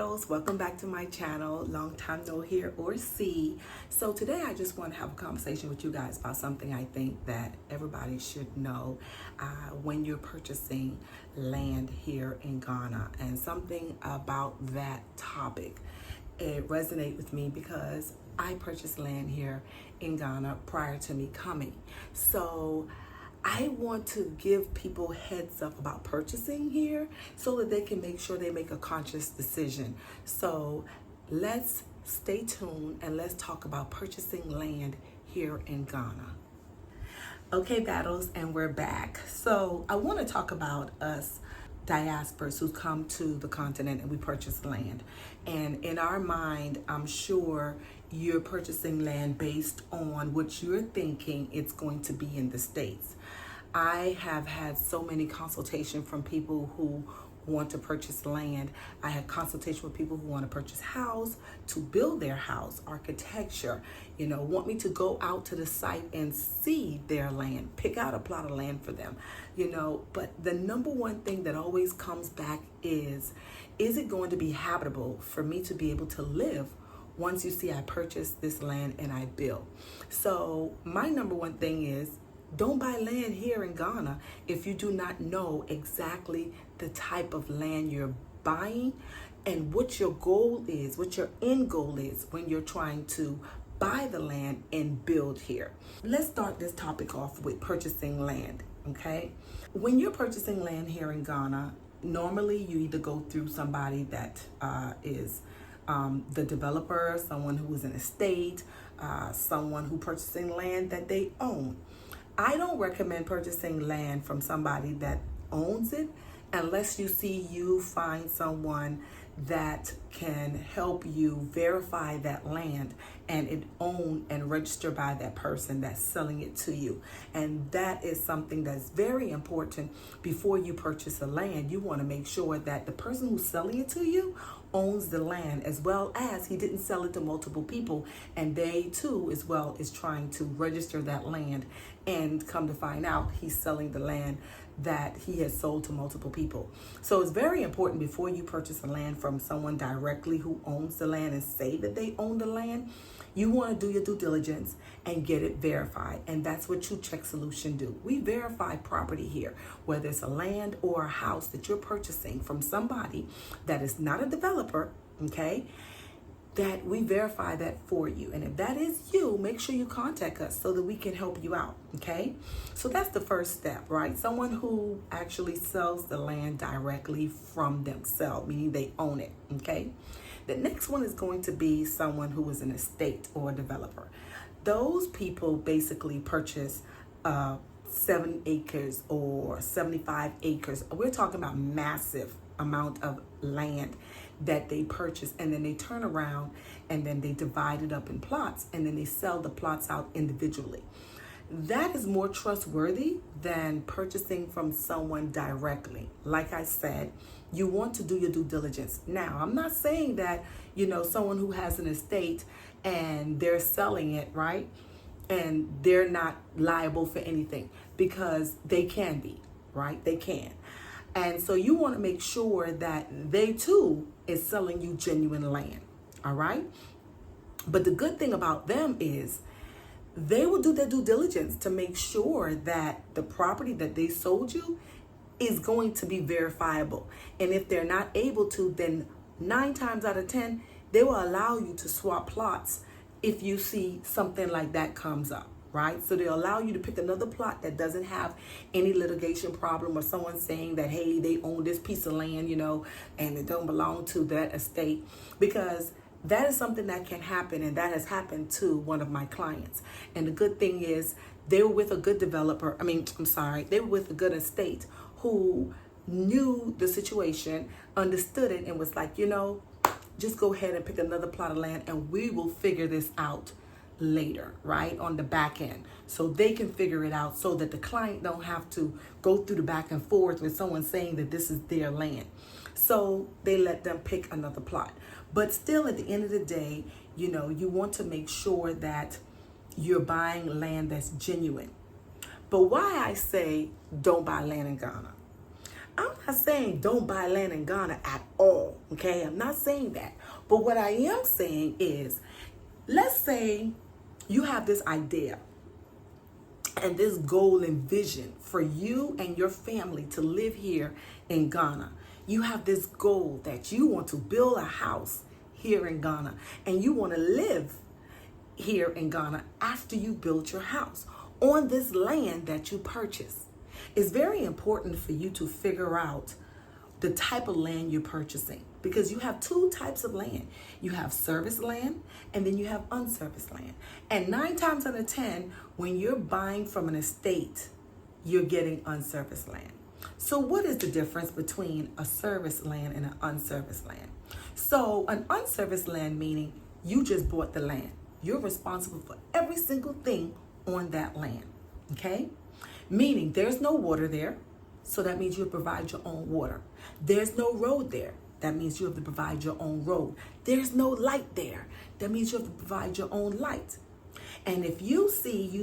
battles, welcome back to my channel. Long time no hear or see. So today I just want to have a conversation with you guys about something I think that everybody should know when you're purchasing land here in Ghana, and something about that topic. It resonates with me because I purchased land here in Ghana prior to me coming. So I want to give people heads up about purchasing here so that they can make sure they make a conscious decision. So let's stay tuned and let's talk about purchasing land here in Ghana. Okay, battles, and we're back. So I want to talk about us diasporas who come to the continent and we purchase land. And in our mind, I'm sure you're purchasing land based on what you're thinking it's going to be in the States. I have had so many consultations from people who want to purchase land. I had consultation with people who want to purchase house, to build their house, architecture, want me to go out to the site and see their land, pick out a plot of land for them, but the number one thing that always comes back is it going to be habitable for me to be able to live once you see I purchase this land and I build? So my number one thing is, don't buy land here in Ghana if you do not know exactly the type of land you're buying and what your goal is, what your end goal is when you're trying to buy the land and build here. Let's start this topic off with purchasing land, okay? When you're purchasing land here in Ghana, normally you either go through somebody that is the developer, someone who is an estate, someone who purchasing land that they own. I don't recommend purchasing land from somebody that owns it unless you find someone that can help you verify that land and it owned and registered by that person that's selling it to you. And that is something that's very important before you purchase a land. You want to make sure that the person who's selling it to you owns the land, as well as he didn't sell it to multiple people, and they too as well is trying to register that land, and come to find out he's selling the land that he has sold to multiple people. So it's very important before you purchase a land from someone directly who owns the land and say that they own the land, you want to do your due diligence and get it verified. And that's what You Check Solution do. We verify property here, whether it's a land or a house that you're purchasing from somebody that is not a developer, okay? That we verify that for you. And if that is you, make sure you contact us so that we can help you out, okay? So that's the first step, right? Someone who actually sells the land directly from themselves, meaning they own it, okay? The next one is going to be someone who is an estate or a developer. Those people basically purchase 7 acres or 75 acres. We're talking about massive amount of land that they purchase, and then they turn around and then they divide it up in plots, and then they sell the plots out individually. That is more trustworthy than purchasing from someone directly. Like I said, you want to do your due diligence. Now, I'm not saying that, someone who has an estate and they're selling it, right? And they're not liable for anything, because they can be, right? They can. And so you want to make sure that they too is selling you genuine land, all right? But the good thing about them is they will do their due diligence to make sure that the property that they sold you is going to be verifiable. And if they're not able to, then 9 times out of 10, they will allow you to swap plots if you see something like that comes up, right? So they'll allow you to pick another plot that doesn't have any litigation problem, or someone saying that, hey, they own this piece of land, and it don't belong to that estate, because that is something that can happen, and that has happened to one of my clients. And the good thing is they were with a good developer. They were with a good estate who knew the situation, understood it, and was like, just go ahead and pick another plot of land and we will figure this out later, right, on the back end, so they can figure it out, so that the client don't have to go through the back and forth with someone saying that this is their land. So they let them pick another plot. But still, at the end of the day, you want to make sure that you're buying land that's genuine. But why I say don't buy land in Ghana? I'm not saying don't buy land in Ghana at all, okay? I'm not saying that. But what I am saying is, let's say you have this idea and this goal and vision for you and your family to live here in Ghana. You have this goal that you want to build a house here in Ghana, and you want to live here in Ghana after you build your house on this land that you purchase. It's very important for you to figure out the type of land you're purchasing, because you have two types of land. You have service land, and then you have unserviced land. And 9 times out of 10, when you're buying from an estate, you're getting unserviced land. So what is the difference between a serviced land and an unserviced land? So an unserviced land, meaning you just bought the land. You're responsible for every single thing on that land, okay? Meaning there's no water there, so that means you provide your own water. There's no road there. That means you have to provide your own road. There's no light there. That means you have to provide your own light. And if you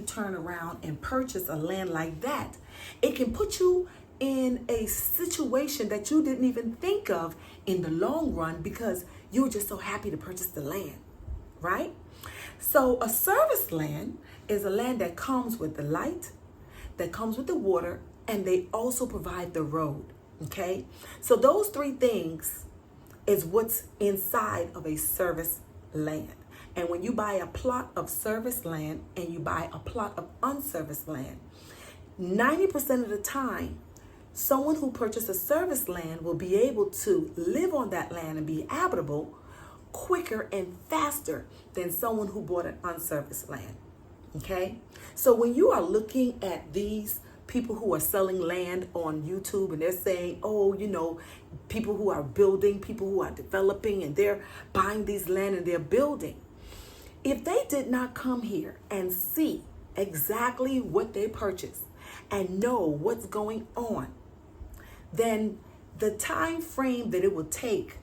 turn around and purchase a land like that, it can put you in a situation that you didn't even think of in the long run, because you were just so happy to purchase the land, right? So a service land is a land that comes with the light, that comes with the water, and they also provide the road, okay? So those 3 things is what's inside of a service land. And when you buy a plot of service land and you buy a plot of unserviced land, 90% of the time, someone who purchased a service land will be able to live on that land and be habitable quicker and faster than someone who bought an unserviced land, okay? So when you are looking at these people who are selling land on YouTube and they're saying, oh, people who are building, people who are developing, and they're buying these land and they're building, if they did not come here and see exactly what they purchased and know what's going on, then the time frame that it will take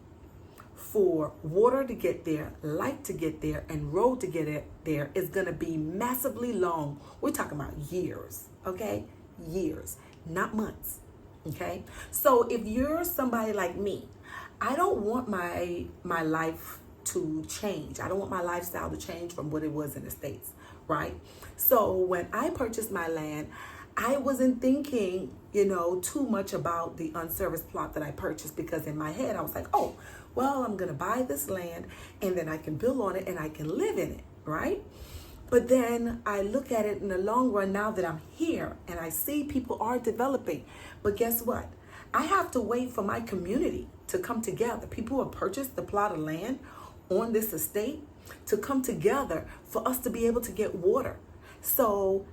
for water to get there, light to get there, and road to get it there is going to be massively long. We're talking about years, okay? Years, not months, okay? So if you're somebody like me, I don't want my life to change. I don't want my lifestyle to change from what it was in the States, right? So when I purchased my land, I wasn't thinking, too much about the unserviced plot that I purchased, because in my head I was like, oh, well, I'm going to buy this land and then I can build on it and I can live in it, right? But then I look at it in the long run now that I'm here and I see people are developing. But guess what? I have to wait for my community to come together. People who have purchased the plot of land on this estate to come together for us to be able to get water. So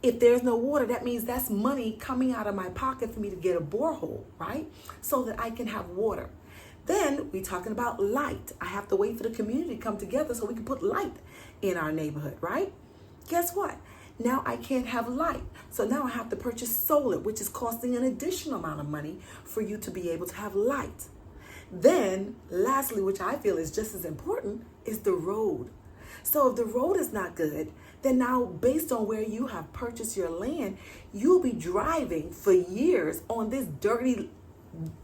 if there's no water, that means that's money coming out of my pocket for me to get a borehole, right? So that I can have water. Then we're talking about light. I have to wait for the community to come together so we can put light in our neighborhood, right? Guess what? Now I can't have light. So now I have to purchase solar, which is costing an additional amount of money for you to be able to have light. Then lastly, which I feel is just as important, is the road. So if the road is not good, then now based on where you have purchased your land, you'll be driving for years on this dirty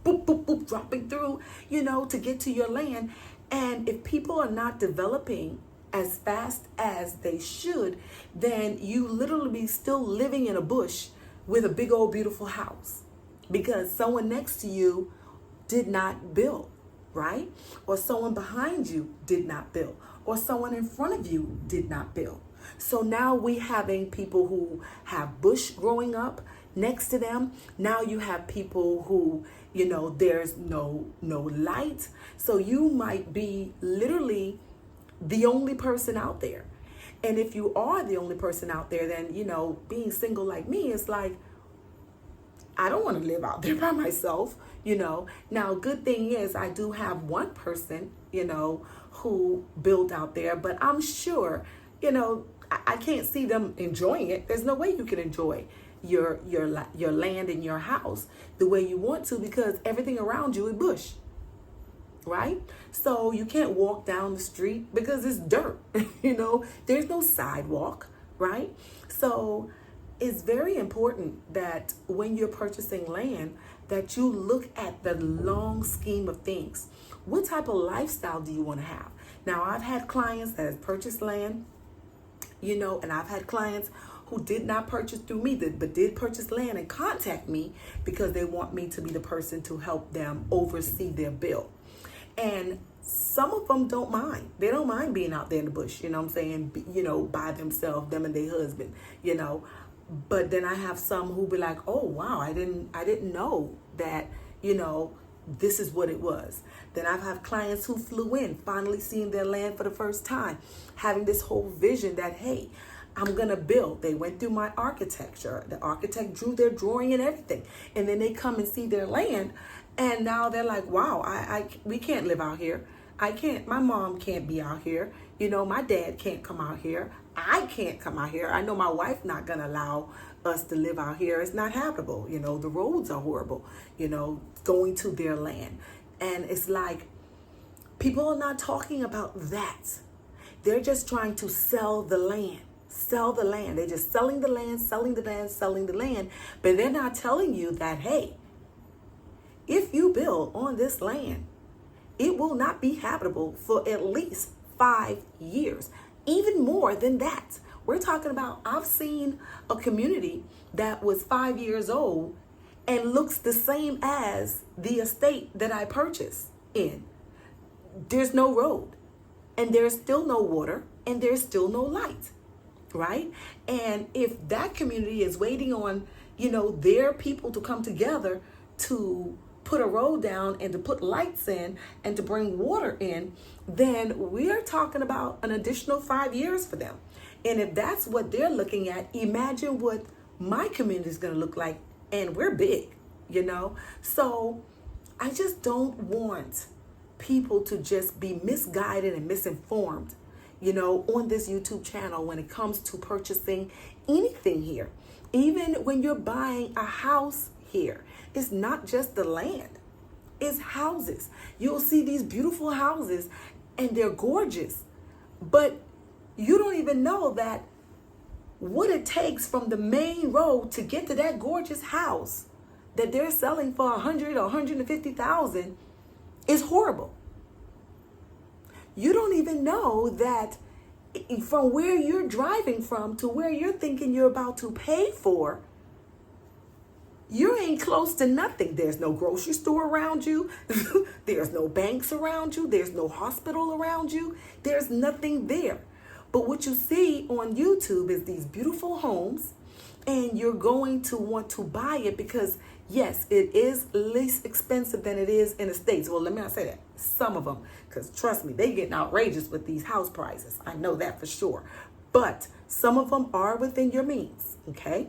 boop, boop, boop, dropping through, to get to your land. And if people are not developing as fast as they should, then you literally be still living in a bush with a big old beautiful house because someone next to you did not build, right? Or someone behind you did not build, or someone in front of you did not build. So now we having people who have bush growing up next to them. Now you have people who, there's no light. So you might be literally the only person out there. And if you are the only person out there, then, being single like me, it's like, I don't want to live out there by myself, Now, good thing is I do have one person, who built out there, but I'm sure, I can't see them enjoying it. There's no way you can enjoy your land and your house the way you want to, because everything around you is bush, right? So you can't walk down the street because it's dirt, there's no sidewalk, right? So it's very important that when you're purchasing land, that you look at the long scheme of things. What type of lifestyle do you want to have? Now, I've had clients that have purchased land, and I've had clients who did not purchase through me, but did purchase land and contact me because they want me to be the person to help them oversee their bill. And some of them don't mind. They don't mind being out there in the bush, by themselves, them and their husband, But then I have some who be like, oh, wow, I didn't know that, this is what it was. Then I've had clients who flew in, finally seeing their land for the first time, having this whole vision that, hey, I'm going to build. They went through my architecture. The architect drew their drawing and everything. And then they come and see their land. And now they're like, wow, we can't live out here. I can't. My mom can't be out here. My dad can't come out here. I can't come out here. I know my wife not going to allow us to live out here. It's not habitable. The roads are horrible, going to their land. And it's like, people are not talking about that. They're just trying to sell the land. Sell the land. They're just selling the land, selling the land, selling the land. But they're not telling you that, hey, if you build on this land, it will not be habitable for at least 5 years, even more than that. We're talking about, I've seen a community that was 5 years old and looks the same as the estate that I purchased in. There's no road, and there's still no water, and there's still no light, right? And if that community is waiting on, their people to come together to put a road down and to put lights in and to bring water in, then we're talking about an additional 5 years for them. And if that's what they're looking at, imagine what my community is going to look like. And we're big, So I just don't want people to just be misguided and misinformed, on this YouTube channel when it comes to purchasing anything here. Even when you're buying a house here, it's not just the land, it's houses. You'll see these beautiful houses and they're gorgeous, but you don't even know that what it takes from the main road to get to that gorgeous house that they're selling for $100,000 or $150,000 is horrible. You don't even know that from where you're driving from to where you're thinking you're about to pay for, you ain't close to nothing. There's no grocery store around you. There's no banks around you. There's no hospital around you. There's nothing there. But what you see on YouTube is these beautiful homes, and you're going to want to buy it because, yes, it is less expensive than it is in the States. Well, let me not say that. Some of them, because trust me, they getting outrageous with these house prices. I know that for sure. But some of them are within your means, okay?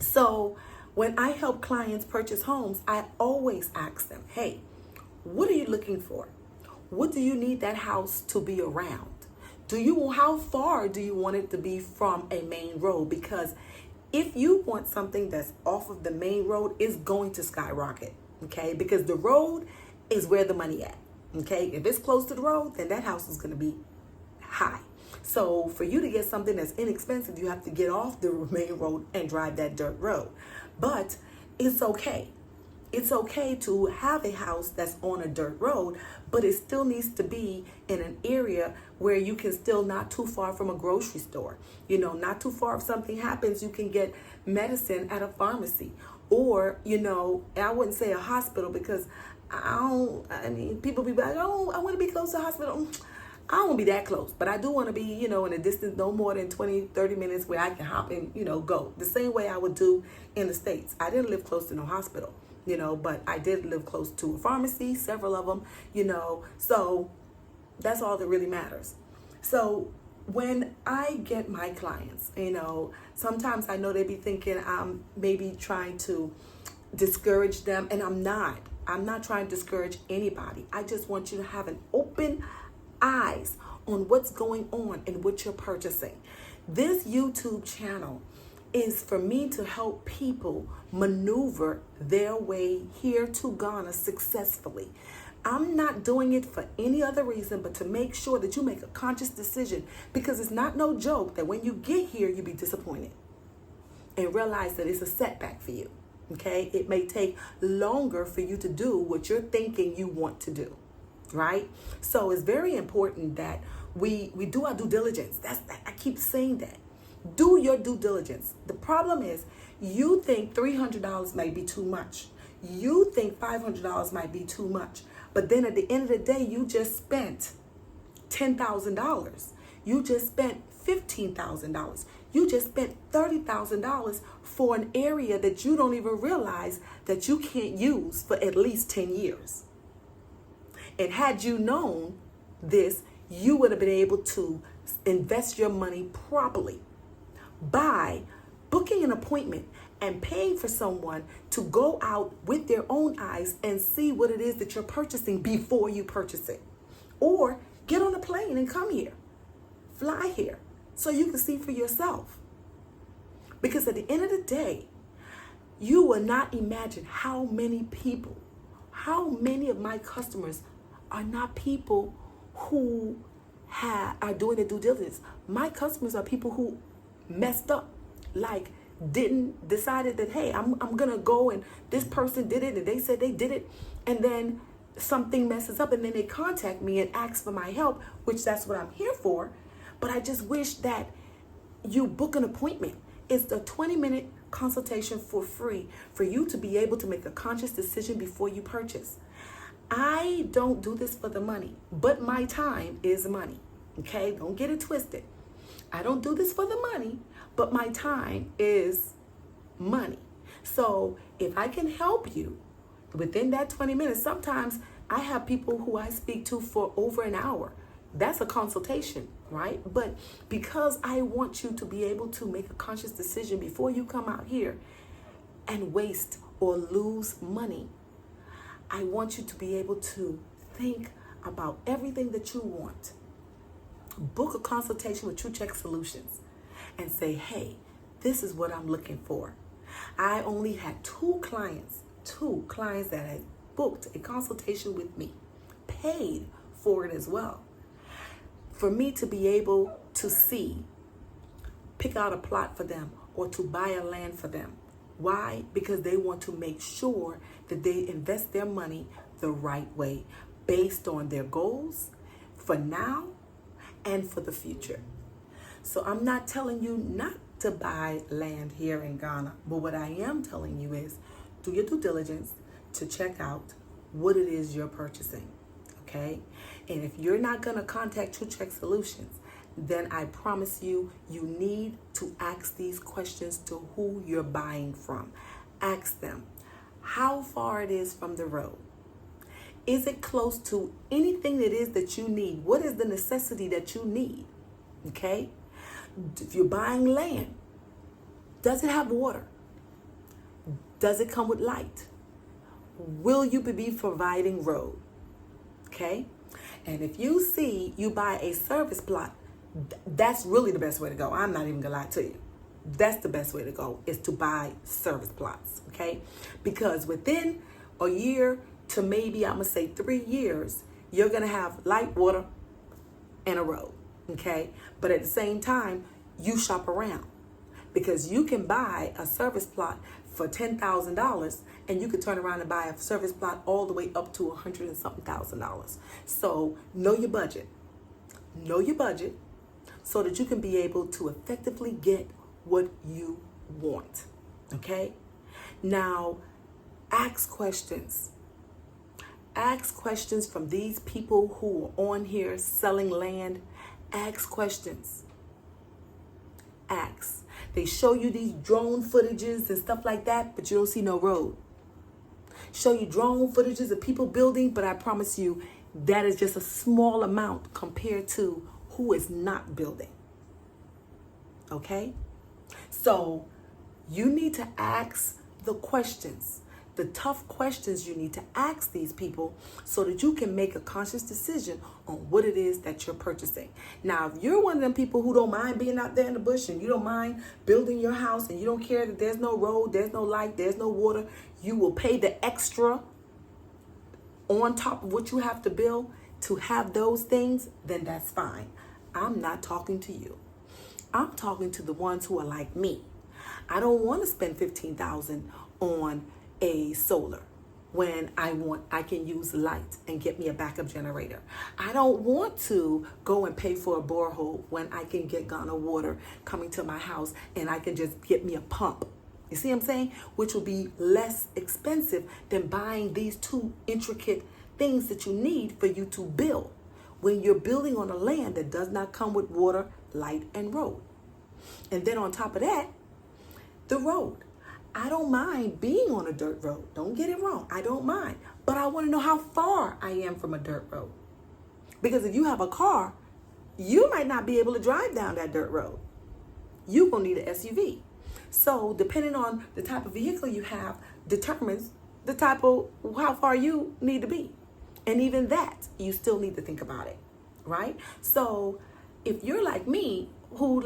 So when I help clients purchase homes, I always ask them, hey, what are you looking for? What do you need that house to be around? How far do you want it to be from a main road? Because if you want something that's off of the main road, it's going to skyrocket, okay? Because the road is where the money at, okay? If it's close to the road, then that house is going to be high. So for you to get something that's inexpensive, you have to get off the main road and drive that dirt road. But it's okay. It's okay to have a house that's on a dirt road, but it still needs to be in an area where you can still not too far from a grocery store. Not too far if something happens, you can get medicine at a pharmacy. Or, I wouldn't say a hospital because people be like, oh, I want to be close to a hospital. I don't want to be that close, but I do want to be, in a distance no more than 20, 30 minutes where I can hop and, go. The same way I would do in the States. I didn't live close to no hospital. But I did live close to a pharmacy, several of them, so that's all that really matters. So when I get my clients, sometimes I know they be thinking I'm maybe trying to discourage them, and I'm not trying to discourage anybody. I just want you to have an open eyes on what's going on and what you're purchasing. This YouTube channel is for me to help people maneuver their way here to Ghana successfully. I'm not doing it for any other reason but to make sure that you make a conscious decision, because it's not no joke that when you get here, you be disappointed and realize that it's a setback for you. Okay? It may take longer for you to do what you're thinking you want to do, right? So it's very important that we do our due diligence. I keep saying that. Do your due diligence. The problem is you think $300 may be too much. You think $500 might be too much. But then at the end of the day, you just spent $10,000. You just spent $15,000. You just spent $30,000 for an area that you don't even realize that you can't use for at least 10 years. And had you known this, you would have been able to invest your money properly by booking an appointment and paying for someone to go out with their own eyes and see what it is that you're purchasing before you purchase it. Or get on a plane and come here. Fly here so you can see for yourself. Because at the end of the day, you will not imagine how many of my customers are not people who are doing the due diligence. My customers are people who messed up, like decided that, hey, I'm gonna go and this person did it and they said they did it, and then something messes up and then they contact me and ask for my help, which that's what I'm here for. But I just wish that you book an appointment. It's a 20-minute consultation for free for you to be able to make a conscious decision before you purchase. I don't do this for the money, but my time is money. Okay, don't get it twisted. I don't do this for the money, but my time is money. So if I can help you within that 20 minutes, sometimes I have people who I speak to for over an hour. That's a consultation, right? But because I want you to be able to make a conscious decision before you come out here and waste or lose money, I want you to be able to think about everything that you want. Book a consultation with True Check Solutions and say, hey, this is what I'm looking for. I only had two clients that had booked a consultation with me, paid for it as well, for me to be able to pick out a plot for them or to buy a land for them. Why? Because they want to make sure that they invest their money the right way based on their goals for now and for the future. So I'm not telling you not to buy land here in Ghana, but what I am telling you is do your due diligence to check out what it is you're purchasing, okay? And if you're not going to contact True Check Solutions, then I promise you, you need to ask these questions to who you're buying from. Ask them how far it is from the road. Is it close to anything that is that you need? What is the necessity that you need? Okay? If you're buying land, does it have water? Does it come with light? Will you be providing road? Okay? And if you buy a service plot, that's really the best way to go. I'm not even gonna lie to you. That's the best way to go, is to buy service plots, okay? Because within a year to maybe, I'm gonna say 3 years, you're gonna have light, water, and a road, okay? But at the same time, you shop around, because you can buy a service plot for $10,000 and you could turn around and buy a service plot all the way up to $100 and something thousand. So know your budget. Know your budget so that you can be able to effectively get what you want, okay? Now, ask questions. Ask questions from these people who are on here selling land. Ask questions. Ask. They show you these drone footages and stuff like that, but you don't see no road. Show you drone footages of people building, but I promise you that is just a small amount compared to who is not building. Okay? So you need to ask the questions, the tough questions you need to ask these people so that you can make a conscious decision on what it is that you're purchasing. Now, if you're one of them people who don't mind being out there in the bush and you don't mind building your house and you don't care that there's no road, there's no light, there's no water, you will pay the extra on top of what you have to build to have those things, then that's fine. I'm not talking to you. I'm talking to the ones who are like me. I don't want to spend $15,000 on a solar. When I can use light and get me a backup generator. I don't want to go and pay for a borehole when I can get Ghana water coming to my house and I can just get me a pump. You see what I'm saying? Which will be less expensive than buying these two intricate things that you need for you to build when you're building on a land that does not come with water, light, and road. And then on top of that, the road. I don't mind being on a dirt road. Don't get it wrong. I don't mind. But I want to know how far I am from a dirt road. Because if you have a car, you might not be able to drive down that dirt road. You're going to need an SUV. So depending on the type of vehicle you have determines the type of how far you need to be. And even that, you still need to think about it, right? So if you're like me, who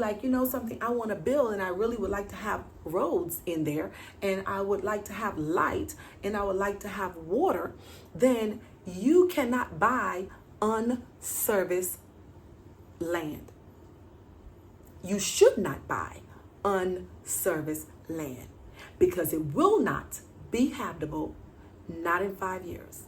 something I want to build and I really would like to have roads in there and I would like to have light and I would like to have water, then you cannot buy unserviced land. You should not buy unserviced land because it will not be habitable, not in 5 years.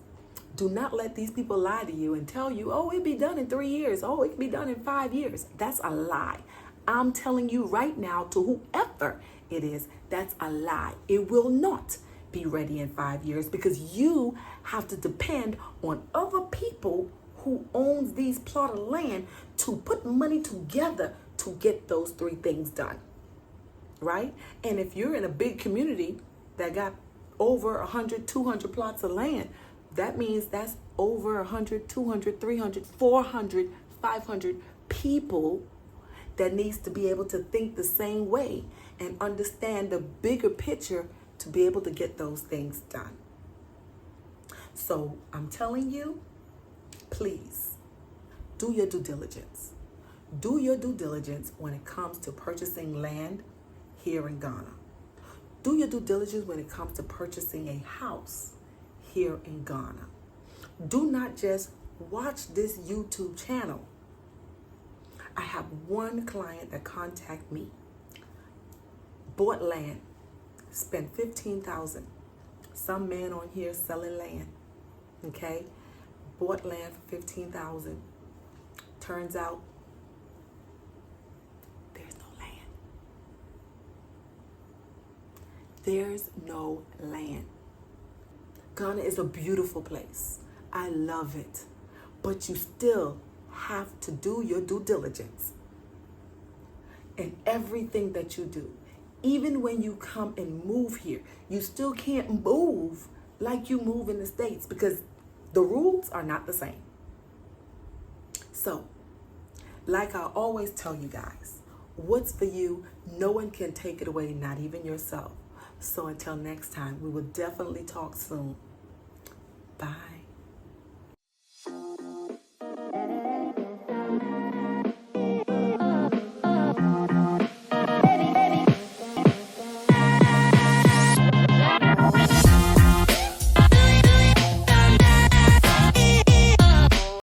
Do not let these people lie to you and tell you, oh, it'll be done in 3 years. Oh, it can be done in 5 years. That's a lie. I'm telling you right now, to whoever it is, that's a lie. It will not be ready in 5 years because you have to depend on other people who owns these plot of land to put money together to get those 3 things done, right? And if you're in a big community that got over 100, 200 plots of land, that means that's over 100, 200, 300, 400, 500 people that needs to be able to think the same way and understand the bigger picture to be able to get those things done. So I'm telling you, please do your due diligence. Do your due diligence when it comes to purchasing land here in Ghana. Do your due diligence when it comes to purchasing a house here in Ghana. Do not just watch this YouTube channel. I have one client that contacted me, bought land, spent $15,000. Some man on here selling land, okay? Bought land for $15,000. Turns out there's no land. There's no land. Ghana is a beautiful place. I love it. But you still have to do your due diligence in everything that you do. Even when you come and move here, you still can't move like you move in the States because the rules are not the same. So, like I always tell you guys, what's for you, no one can take it away, not even yourself. So until next time, we will definitely talk soon. Bye.